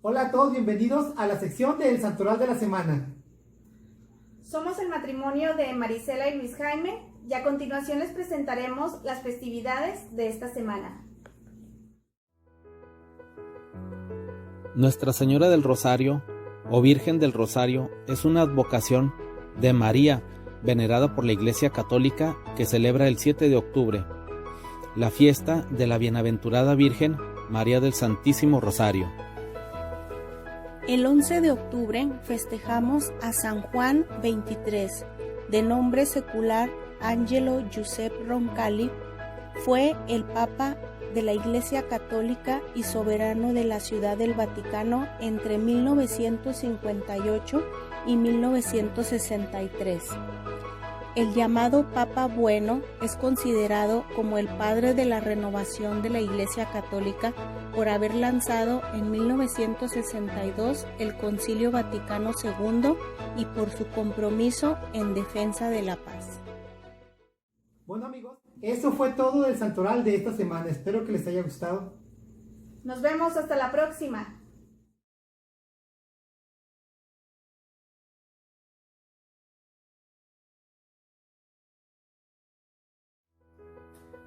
Hola a todos, bienvenidos a la sección del Santoral de la Semana. Somos el matrimonio de Marisela y Luis Jaime y a continuación les presentaremos las festividades de esta semana. Nuestra Señora del Rosario o Virgen del Rosario es una advocación de María, venerada por la Iglesia Católica, que celebra el 7 de octubre, la fiesta de la Bienaventurada Virgen María del Santísimo Rosario. El 11 de octubre festejamos a San Juan XXIII, de nombre secular Angelo Giuseppe Roncalli. Fue el Papa de la Iglesia Católica y soberano de la Ciudad del Vaticano entre 1958 y 1963. El llamado Papa Bueno es considerado como el padre de la renovación de la Iglesia Católica por haber lanzado en 1962 el Concilio Vaticano II y por su compromiso en defensa de la paz. Bueno amigos, eso fue todo del Santoral de esta semana. Espero que les haya gustado. Nos vemos hasta la próxima.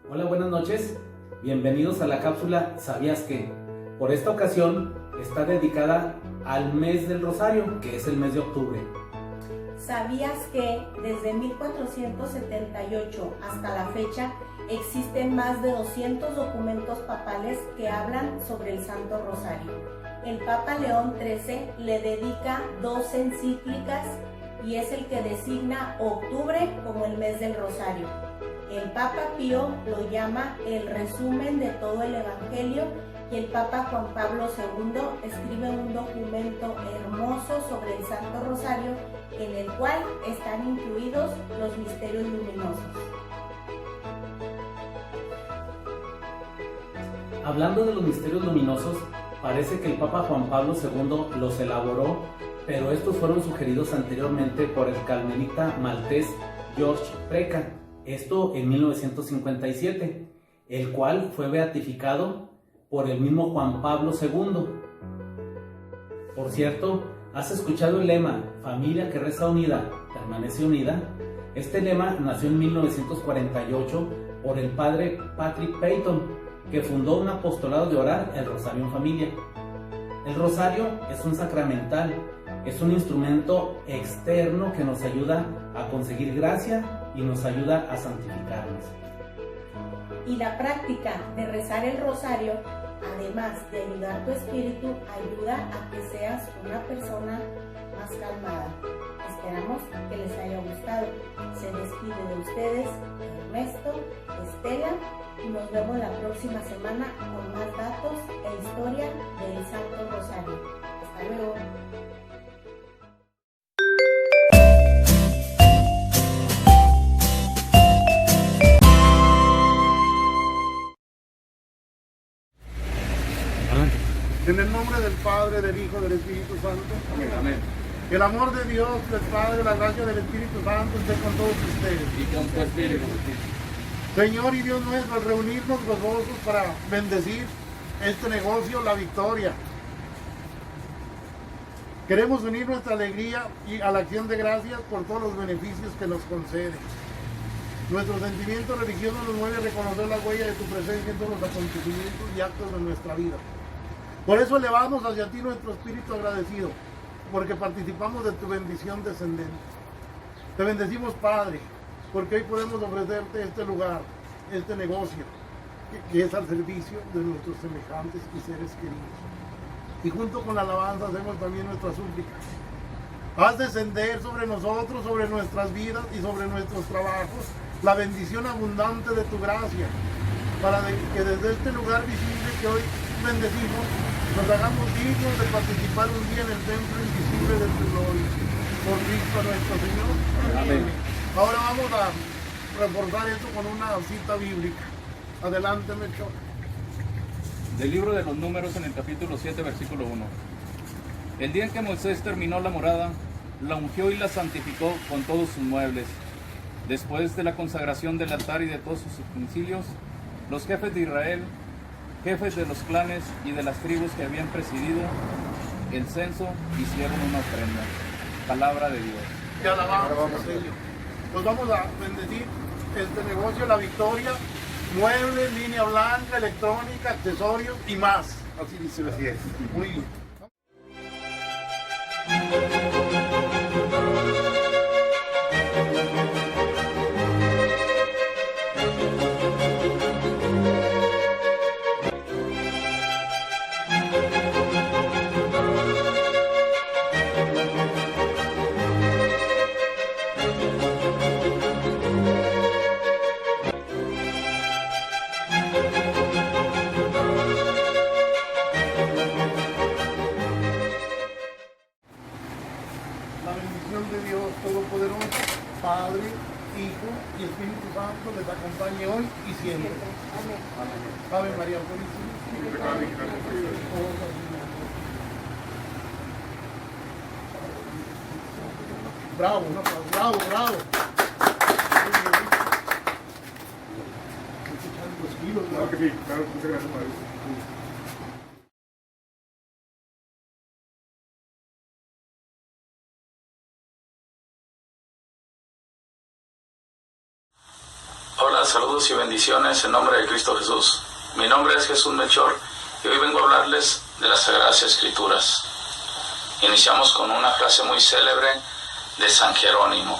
Hola, buenas noches. Bienvenidos a la cápsula ¿Sabías qué? Por esta ocasión está dedicada al mes del Rosario, que es el mes de octubre. ¿Sabías que desde 1478 hasta la fecha existen más de 200 documentos papales que hablan sobre el Santo Rosario? El Papa León XIII le dedica 2 encíclicas y es el que designa octubre como el mes del Rosario. El Papa Pío lo llama el resumen de todo el Evangelio y el Papa Juan Pablo II escribe un documento hermoso sobre el Santo Rosario en el cual están incluidos los misterios luminosos. Hablando de los misterios luminosos, parece que el Papa Juan Pablo II los elaboró, pero estos fueron sugeridos anteriormente por el carmelita maltés George Preca, esto en 1957, el cual fue beatificado por el mismo Juan Pablo II. Por cierto, ¿has escuchado el lema "Familia que reza unida, permanece unida"? Este lema nació en 1948 por el padre Patrick Peyton, que fundó un apostolado de orar el Rosario en Familia. El Rosario es un sacramental, es un instrumento externo que nos ayuda a conseguir gracia y nos ayuda a santificarnos. Y la práctica de rezar el Rosario, además de ayudar tu espíritu, ayuda a que seas una persona más calmada. Esperamos que les haya gustado. Se despide de ustedes Ernesto, Estela, y nos vemos la próxima semana con más datos e historia del Santo Rosario. Hasta luego. En el nombre del Padre, del Hijo, del Espíritu Santo. Amén. El amor de Dios, del Padre, la gracia del Espíritu Santo esté con todos ustedes. Y con tu espíritu. Señor y Dios nuestro, al reunirnos gozosos para bendecir este negocio, la victoria. Queremos unir nuestra alegría y a la acción de gracias por todos los beneficios que nos concede. Nuestro sentimiento religioso nos mueve a reconocer la huella de tu presencia en todos los acontecimientos y actos de nuestra vida. Por eso elevamos hacia ti nuestro espíritu agradecido, porque participamos de tu bendición descendente. Te bendecimos, Padre, porque hoy podemos ofrecerte este lugar, este negocio, que es al servicio de nuestros semejantes y seres queridos. Y junto con la alabanza hacemos también nuestras súplicas. Haz descender sobre nosotros, sobre nuestras vidas y sobre nuestros trabajos, la bendición abundante de tu gracia, para que desde este lugar visible que hoy bendecimos, nos hagamos dignos de participar un día en el templo invisible de tu gloria. Por Cristo nuestro Señor. Amén. Ahora vamos a reforzar esto con una cita bíblica. Adelante, Melchor. Del libro de los Números, en el capítulo 7, versículo 1. El día en que Moisés terminó la morada, la ungió y la santificó con todos sus muebles. Después de la consagración del altar y de todos sus utensilios, los jefes de Israel jefes de los clanes y de las tribus que habían presidido el censo hicieron una ofrenda. Palabra de Dios. Te alabamos, Señor. Pues vamos a bendecir este negocio, La Victoria, muebles, línea blanca, electrónica, accesorios y más. Así dice. Así es. Muy bien. La bendición de Dios Todopoderoso, Padre, Hijo y Espíritu Santo les acompañe hoy y siempre. Amén. Ave María Purísima. Bravo, no, bravo, bravo. Escuchando los kilos, ¿no? Claro que sí, claro, muchas gracias, María. Hola, saludos y bendiciones en nombre de Cristo Jesús. Mi nombre es Jesús Melchor y hoy vengo a hablarles de las Sagradas Escrituras. Iniciamos con una frase muy célebre de San Jerónimo.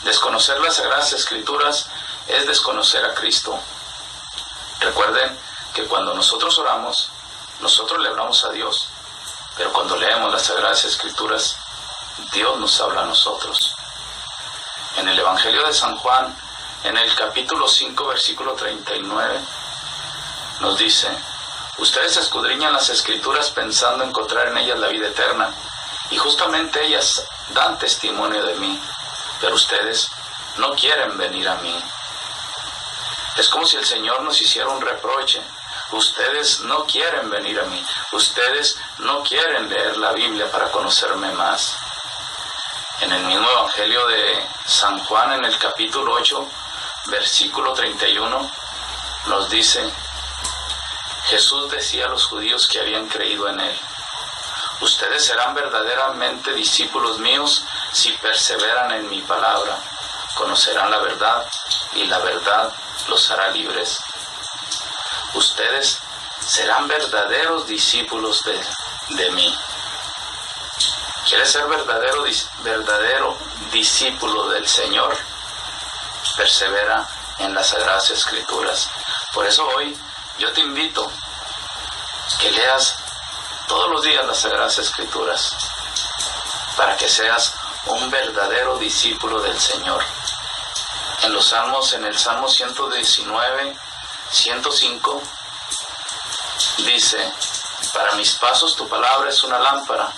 Desconocer las Sagradas Escrituras es desconocer a Cristo. Recuerden que cuando nosotros oramos, nosotros le hablamos a Dios, pero cuando leemos las Sagradas Escrituras, Dios nos habla a nosotros. En el Evangelio de San Juan, en el capítulo 5, versículo 39, nos dice: ustedes escudriñan las Escrituras pensando encontrar en ellas la vida eterna, y justamente ellas dan testimonio de mí, pero ustedes no quieren venir a mí. Es como si el Señor nos hiciera un reproche. Ustedes no quieren venir a mí, ustedes no quieren leer la Biblia para conocerme más. En el mismo Evangelio de San Juan, en el capítulo 8, versículo 31, nos dice: Jesús decía a los judíos que habían creído en él: ustedes serán verdaderamente discípulos míos si perseveran en mi palabra. Conocerán la verdad y la verdad los hará libres. Ustedes serán verdaderos discípulos de mí. ¿Quieres ser verdadero discípulo del Señor? Persevera en las Sagradas Escrituras. Por eso hoy yo te invito que leas todos los días las Sagradas Escrituras, para que seas un verdadero discípulo del Señor. En los Salmos, en el Salmo 119, 105, dice: para mis pasos tu palabra es una lámpara,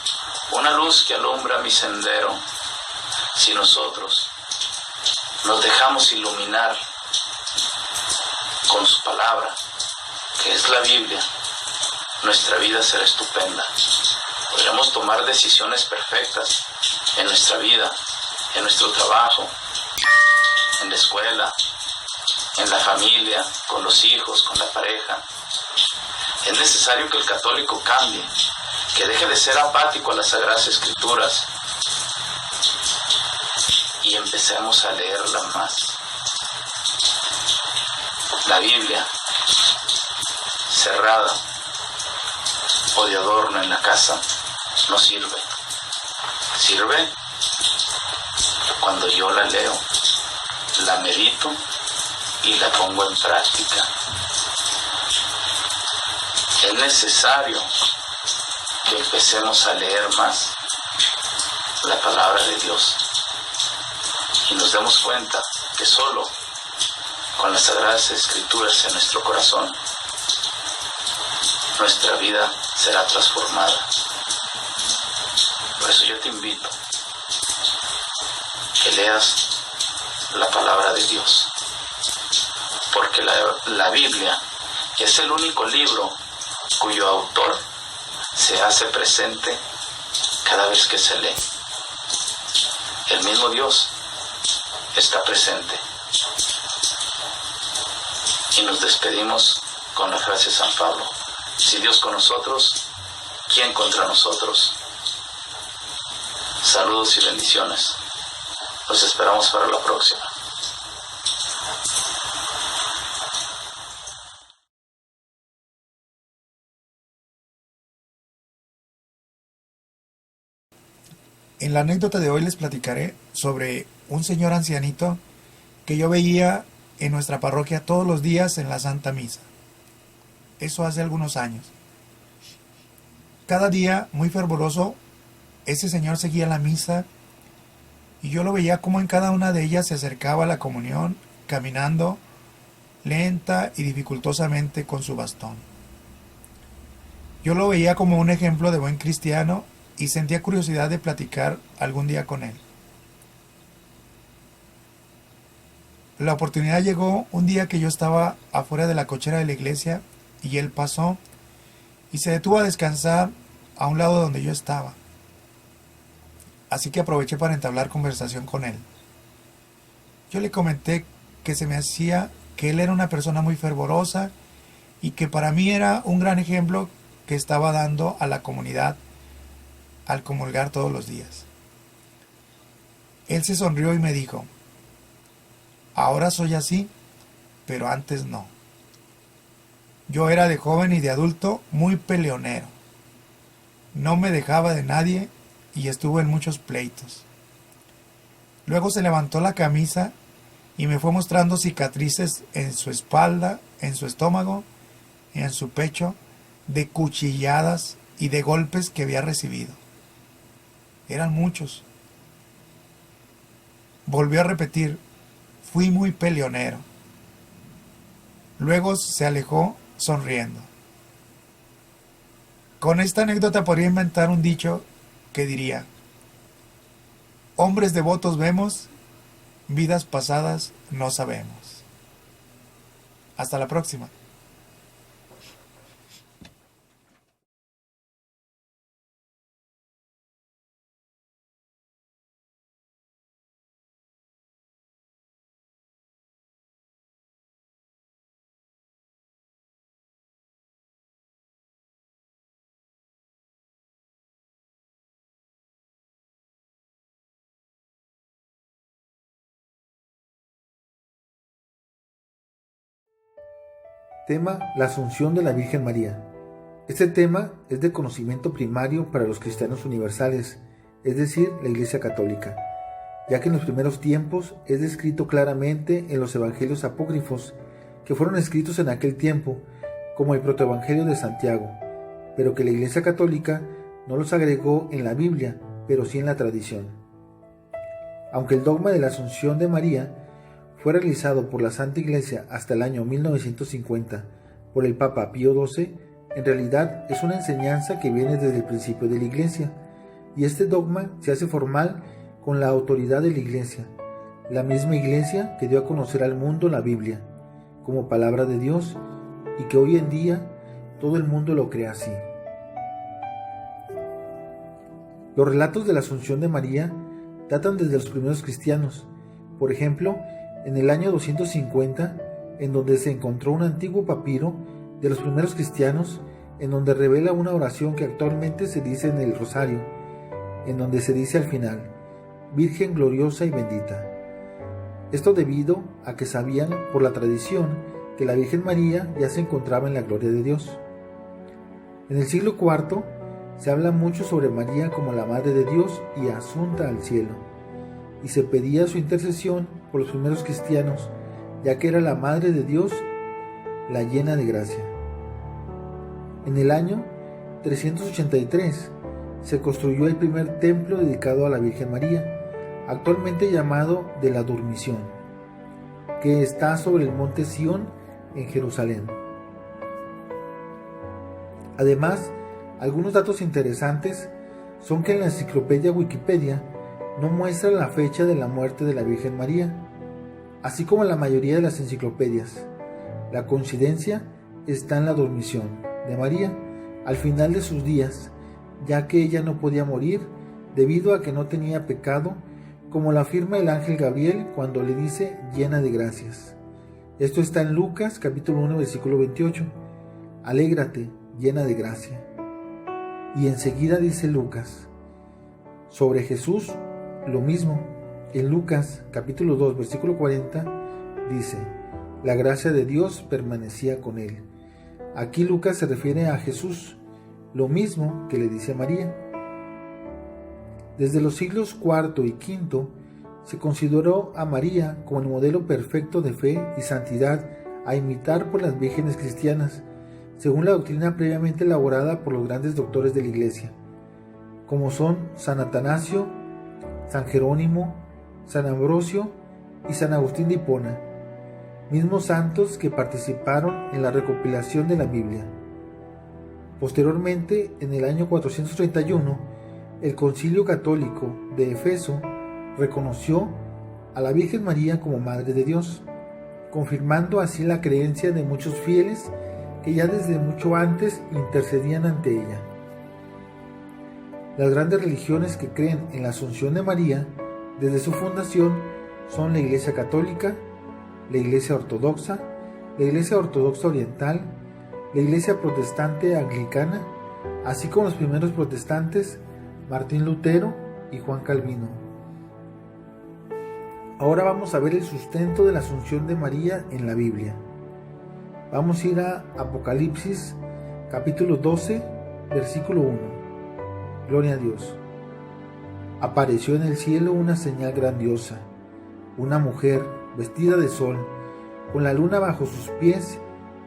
una luz que alumbra mi sendero. Si nosotros nos dejamos iluminar con su palabra, que es la Biblia, nuestra vida será estupenda. Podremos tomar decisiones perfectas en nuestra vida, en nuestro trabajo, en la escuela, en la familia, con los hijos, con la pareja. Es necesario que el católico cambie, que deje de ser apático a las Sagradas Escrituras y empecemos a leerla más. La Biblia, cerrada o de adorno en la casa, no sirve. Sirve cuando yo la leo, la medito y la pongo en práctica. Es necesario que empecemos a leer más la palabra de Dios y nos demos cuenta que solo con las Sagradas Escrituras en nuestro corazón, nuestra vida será transformada. Por eso yo te invito que leas la palabra de Dios, porque la Biblia es el único libro cuyo autor se hace presente cada vez que se lee. El mismo Dios está presente. Y nos despedimos con la gracia de San Pablo. Si Dios con nosotros, ¿quién contra nosotros? Saludos y bendiciones. Los esperamos para la próxima. En la anécdota de hoy les platicaré sobre un señor ancianito que yo veía en nuestra parroquia todos los días en la Santa Misa. Eso hace algunos años. Cada día, muy fervoroso, ese señor seguía la misa y yo lo veía como en cada una de ellas se acercaba a la comunión, caminando lenta y dificultosamente con su bastón. Yo lo veía como un ejemplo de buen cristiano y sentía curiosidad de platicar algún día con él. La oportunidad llegó un día que yo estaba afuera de la cochera de la iglesia y él pasó y se detuvo a descansar a un lado donde yo estaba. Así que aproveché para entablar conversación con él. Yo le comenté que se me hacía que él era una persona muy fervorosa y que para mí era un gran ejemplo que estaba dando a la comunidad al comulgar todos los días. Él se sonrió y me dijo: ahora soy así, pero antes no. Yo era de joven y de adulto muy peleonero. No me dejaba de nadie y estuve en muchos pleitos. Luego se levantó la camisa y me fue mostrando cicatrices en su espalda, en su estómago y en su pecho, de cuchilladas y de golpes que había recibido. Eran muchos. Volvió a repetir: fui muy peleonero. Luego se alejó sonriendo. Con esta anécdota podría inventar un dicho que diría: hombres devotos vemos, vidas pasadas no sabemos. Hasta la próxima. Tema: la Asunción de la Virgen María. Este tema es de conocimiento primario para los cristianos universales, es decir, la Iglesia Católica, ya que en los primeros tiempos es descrito claramente en los evangelios apócrifos que fueron escritos en aquel tiempo, como el protoevangelio de Santiago, pero que la Iglesia Católica no los agregó en la Biblia, pero sí en la tradición. Aunque el dogma de la Asunción de María fue realizado por la Santa Iglesia hasta el año 1950 por el Papa Pío XII, en realidad es una enseñanza que viene desde el principio de la Iglesia, y este dogma se hace formal con la autoridad de la Iglesia, la misma Iglesia que dio a conocer al mundo la Biblia, como palabra de Dios, y que hoy en día todo el mundo lo cree así. Los relatos de la Asunción de María datan desde los primeros cristianos. Por ejemplo, en el año 250, en donde se encontró un antiguo papiro de los primeros cristianos, en donde revela una oración que actualmente se dice en el rosario, en donde se dice al final: Virgen gloriosa y bendita. Esto debido a que sabían por la tradición que la Virgen María ya se encontraba en la gloria de Dios. En el siglo IV se habla mucho sobre María como la Madre de Dios y asunta al cielo, y se pedía su intercesión por los primeros cristianos, ya que era la Madre de Dios, la llena de gracia. En el año 383 se construyó el primer templo dedicado a la Virgen María, actualmente llamado de la Dormición, que está sobre el monte Sión en Jerusalén. Además, algunos datos interesantes son que en la enciclopedia Wikipedia no muestra la fecha de la muerte de la Virgen María, así como en la mayoría de las enciclopedias. La coincidencia está en la dormición de María al final de sus días, ya que ella no podía morir debido a que no tenía pecado, como lo afirma el ángel Gabriel cuando le dice llena de gracias. Esto está en Lucas capítulo 1 versículo 28, alégrate, llena de gracia. Y enseguida dice Lucas, sobre Jesús, lo mismo. En Lucas capítulo 2, versículo 40, dice, la gracia de Dios permanecía con él. Aquí Lucas se refiere a Jesús, lo mismo que le dice a María. Desde los siglos IV y V se consideró a María como el modelo perfecto de fe y santidad a imitar por las vírgenes cristianas, según la doctrina previamente elaborada por los grandes doctores de la Iglesia, como son San Atanasio, San Jerónimo, San Ambrosio y San Agustín de Hipona, mismos santos que participaron en la recopilación de la Biblia. Posteriormente, en el año 431, el Concilio Católico de Éfeso reconoció a la Virgen María como Madre de Dios, confirmando así la creencia de muchos fieles que ya desde mucho antes intercedían ante ella. Las grandes religiones que creen en la Asunción de María desde su fundación son la Iglesia Católica, la Iglesia Ortodoxa, la Iglesia Ortodoxa Oriental, la Iglesia Protestante Anglicana, así como los primeros protestantes Martín Lutero y Juan Calvino. Ahora vamos a ver el sustento de la Asunción de María en la Biblia. Vamos a ir a Apocalipsis capítulo 12, versículo 1. Gloria a Dios. Apareció en el cielo una señal grandiosa, una mujer vestida de sol, con la luna bajo sus pies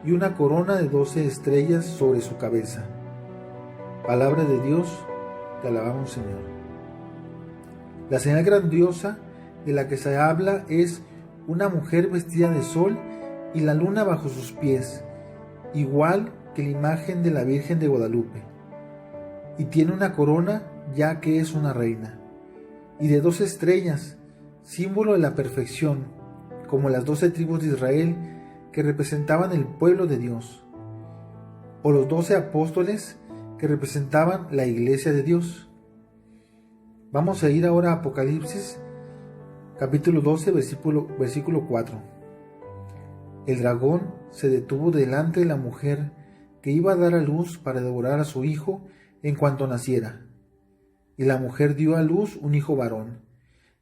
y una corona de 12 estrellas sobre su cabeza. Palabra de Dios, te alabamos, Señor. La señal grandiosa de la que se habla es una mujer vestida de sol y la luna bajo sus pies, igual que la imagen de la Virgen de Guadalupe, y tiene una corona ya que es una reina, y de 12 estrellas, símbolo de la perfección, como las 12 tribus de Israel que representaban el pueblo de Dios, o los 12 apóstoles que representaban la iglesia de Dios. Vamos a ir ahora a Apocalipsis capítulo 12, versículo 4. El dragón se detuvo delante de la mujer que iba a dar a luz para devorar a su hijo en cuanto naciera. Y la mujer dio a luz un hijo varón,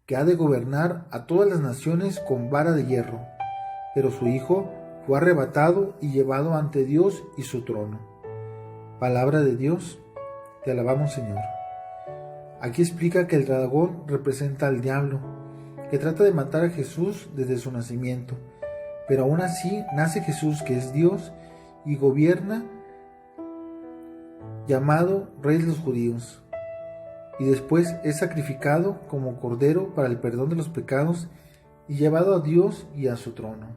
que ha de gobernar a todas las naciones con vara de hierro. Pero su hijo fue arrebatado y llevado ante Dios y su trono. Palabra de Dios, te alabamos, Señor. Aquí explica que el dragón representa al diablo, que trata de matar a Jesús desde su nacimiento, pero aún así nace Jesús, que es Dios y gobierna, llamado Rey de los Judíos, y después es sacrificado como cordero para el perdón de los pecados y llevado a Dios y a su trono.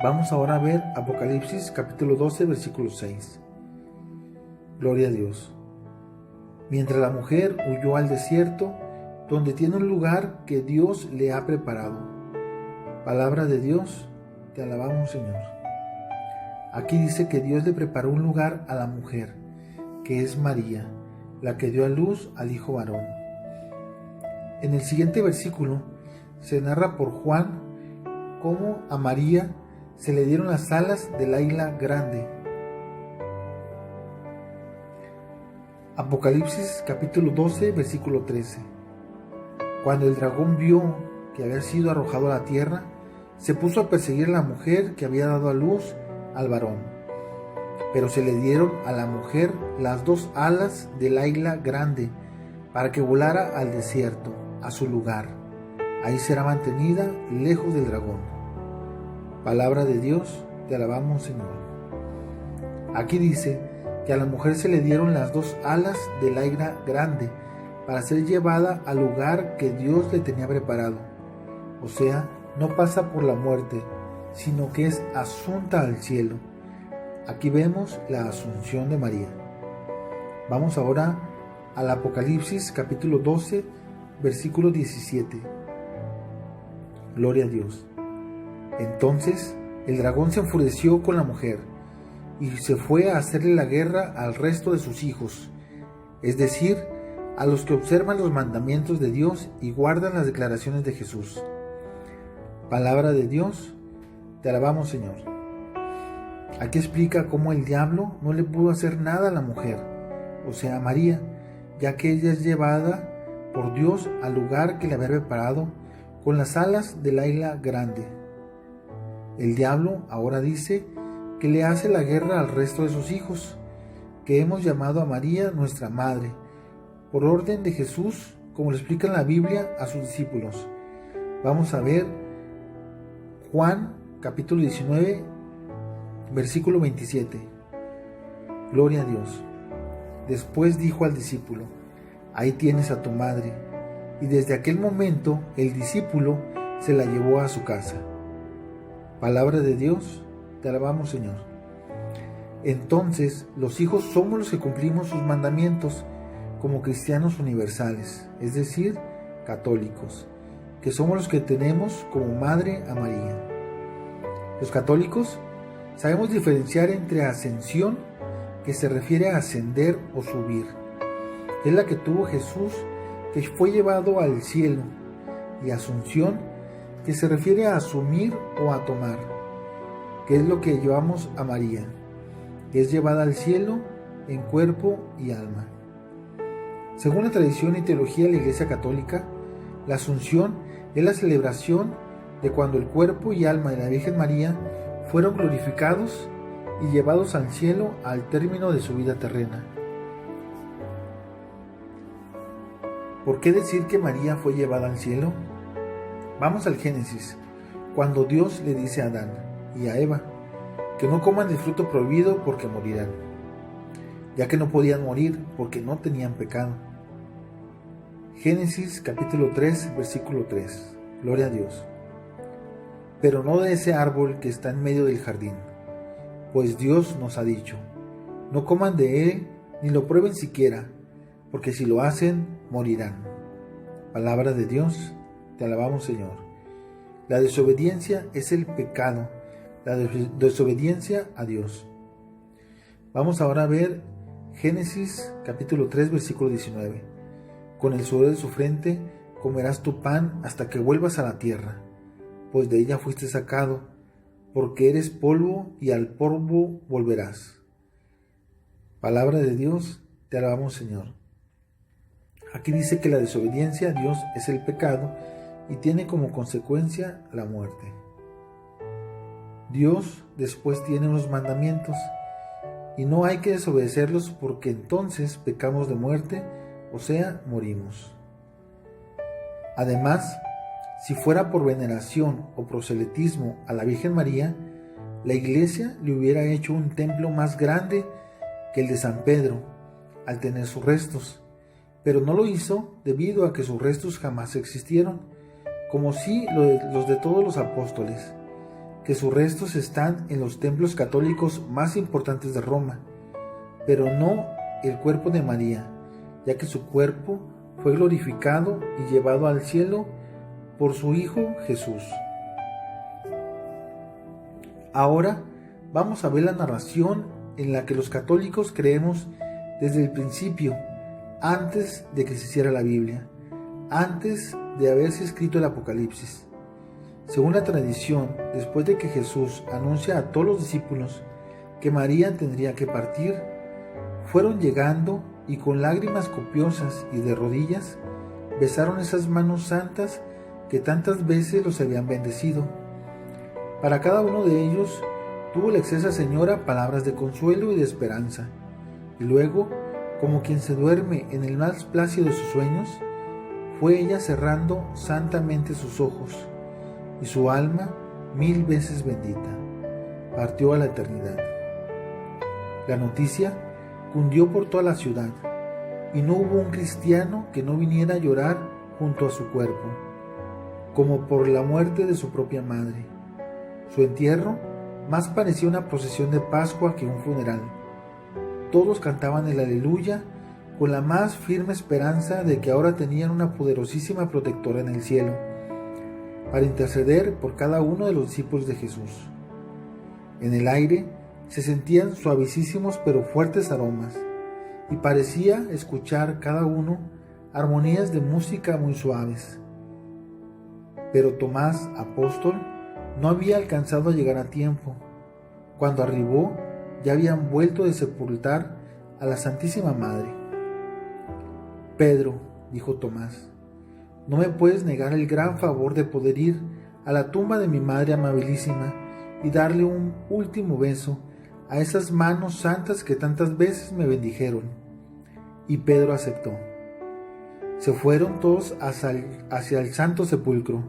Vamos ahora a ver Apocalipsis capítulo 12, versículo 6. Gloria a Dios. Mientras la mujer huyó al desierto, donde tiene un lugar que Dios le ha preparado. Palabra de Dios, te alabamos, Señor. Aquí dice que Dios le preparó un lugar a la mujer, que es María, la que dio a luz al hijo varón. En el siguiente versículo se narra por Juan cómo a María se le dieron las alas del águila grande. Apocalipsis capítulo 12, versículo 13. Cuando el dragón vio que había sido arrojado a la tierra, se puso a perseguir a la mujer que había dado a luz al varón. Pero se le dieron a la mujer las 2 alas del águila grande, para que volara al desierto, a su lugar. Ahí será mantenida lejos del dragón. Palabra de Dios, te alabamos, Señor. Aquí dice que a la mujer se le dieron las 2 alas del águila grande, para ser llevada al lugar que Dios le tenía preparado. O sea, no pasa por la muerte, sino que es asunta al cielo. Aquí vemos la Asunción de María. Vamos ahora al Apocalipsis capítulo 12, versículo 17. Gloria a Dios. Entonces el dragón se enfureció con la mujer y se fue a hacerle la guerra al resto de sus hijos, es decir, a los que observan los mandamientos de Dios y guardan las declaraciones de Jesús. Palabra de Dios, te alabamos, Señor. Aquí explica cómo el diablo no le pudo hacer nada a la mujer, o sea, a María, ya que ella es llevada por Dios al lugar que le había preparado con las alas del águila grande. El diablo ahora dice que le hace la guerra al resto de sus hijos, que hemos llamado a María nuestra madre, por orden de Jesús, como lo explica en la Biblia a sus discípulos. Vamos a ver Juan capítulo 19, versículo 27. Gloria a Dios. Después dijo al discípulo: ahí tienes a tu madre. Y desde aquel momento el discípulo se la llevó a su casa. Palabra de Dios, te alabamos, Señor. Entonces, los hijos somos los que cumplimos sus mandamientos como cristianos universales, es decir, católicos, que somos los que tenemos como madre a María. Los católicos sabemos diferenciar entre ascensión, que se refiere a ascender o subir, es la que tuvo Jesús, que fue llevado al cielo, y asunción, que se refiere a asumir o a tomar, que es lo que llevamos a María, que es llevada al cielo en cuerpo y alma. Según la tradición y teología de la Iglesia Católica, la Asunción es la celebración de cuando el cuerpo y alma de la Virgen María fueron glorificados y llevados al cielo al término de su vida terrena. ¿Por qué decir que María fue llevada al cielo? Vamos al Génesis, cuando Dios le dice a Adán y a Eva que no coman del fruto prohibido porque morirán, ya que no podían morir porque no tenían pecado. Génesis capítulo 3, versículo 3. Gloria a Dios. Pero no de ese árbol que está en medio del jardín, pues Dios nos ha dicho: no coman de él ni lo prueben siquiera, porque si lo hacen, morirán. Palabra de Dios, te alabamos, Señor. La desobediencia es el pecado, la desobediencia a Dios. Vamos ahora a ver Génesis capítulo 3, versículo 19. Con el sudor de su frente comerás tu pan hasta que vuelvas a la tierra, pues de ella fuiste sacado, porque eres polvo y al polvo volverás. Palabra de Dios, te alabamos, Señor. Aquí dice que la desobediencia a Dios es el pecado y tiene como consecuencia la muerte. Dios después tiene unos mandamientos y no hay que desobedecerlos porque entonces pecamos de muerte, o sea, morimos. Además, si fuera por veneración o proselitismo a la Virgen María, la Iglesia le hubiera hecho un templo más grande que el de San Pedro, al tener sus restos, pero no lo hizo debido a que sus restos jamás existieron, como sí los de todos los apóstoles, que sus restos están en los templos católicos más importantes de Roma, pero no el cuerpo de María, ya que su cuerpo fue glorificado y llevado al cielo por su Hijo Jesús. Ahora vamos a ver la narración en la que los católicos creemos desde el principio, antes de que se hiciera la Biblia, antes de haberse escrito el Apocalipsis. Según la tradición, después de que Jesús anuncia a todos los discípulos que María tendría que partir, fueron llegando y con lágrimas copiosas y de rodillas besaron esas manos santas que tantas veces los habían bendecido. Para cada uno de ellos tuvo la excelsa señora palabras de consuelo y de esperanza, y luego, como quien se duerme en el más plácido de sus sueños, fue ella cerrando santamente sus ojos, y su alma, 1000 veces bendita, partió a la eternidad. La noticia cundió por toda la ciudad, y no hubo un cristiano que no viniera a llorar junto a su cuerpo, como por la muerte de su propia madre. Su entierro más parecía una procesión de Pascua que un funeral. Todos cantaban el aleluya con la más firme esperanza de que ahora tenían una poderosísima protectora en el cielo, para interceder por cada uno de los discípulos de Jesús. En el aire se sentían suavicísimos pero fuertes aromas, y parecía escuchar cada uno armonías de música muy suaves. Pero Tomás, apóstol, no había alcanzado a llegar a tiempo, Cuando arribó, ya habían vuelto de sepultar a la Santísima Madre. Pedro, dijo Tomás, no me puedes negar el gran favor de poder ir a la tumba de mi Madre amabilísima y darle un último beso a esas manos santas que tantas veces me bendijeron. Y Pedro aceptó. Se fueron todos hacia el Santo Sepulcro,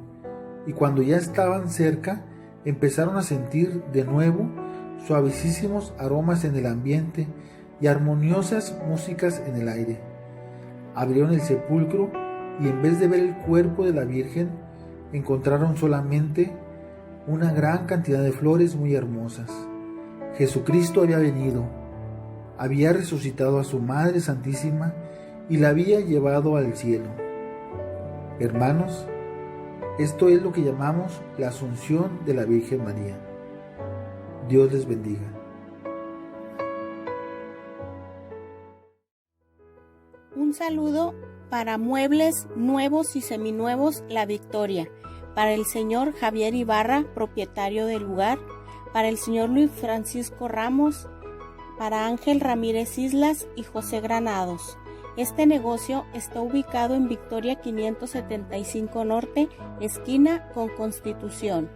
y cuando ya estaban cerca, empezaron a sentir de nuevo suavísimos aromas en el ambiente y armoniosas músicas en el aire. Abrieron el sepulcro y en vez de ver el cuerpo de la Virgen, encontraron solamente una gran cantidad de flores muy hermosas. Jesucristo había venido, había resucitado a su Madre Santísima y la había llevado al cielo. Hermanos, esto es lo que llamamos la Asunción de la Virgen María. Dios les bendiga. Un saludo para Muebles Nuevos y Seminuevos La Victoria, para el señor Javier Ibarra, propietario del lugar, para el señor Luis Francisco Ramos, para Ángel Ramírez Islas y José Granados. Este negocio está ubicado en Victoria 575 Norte, esquina con Constitución.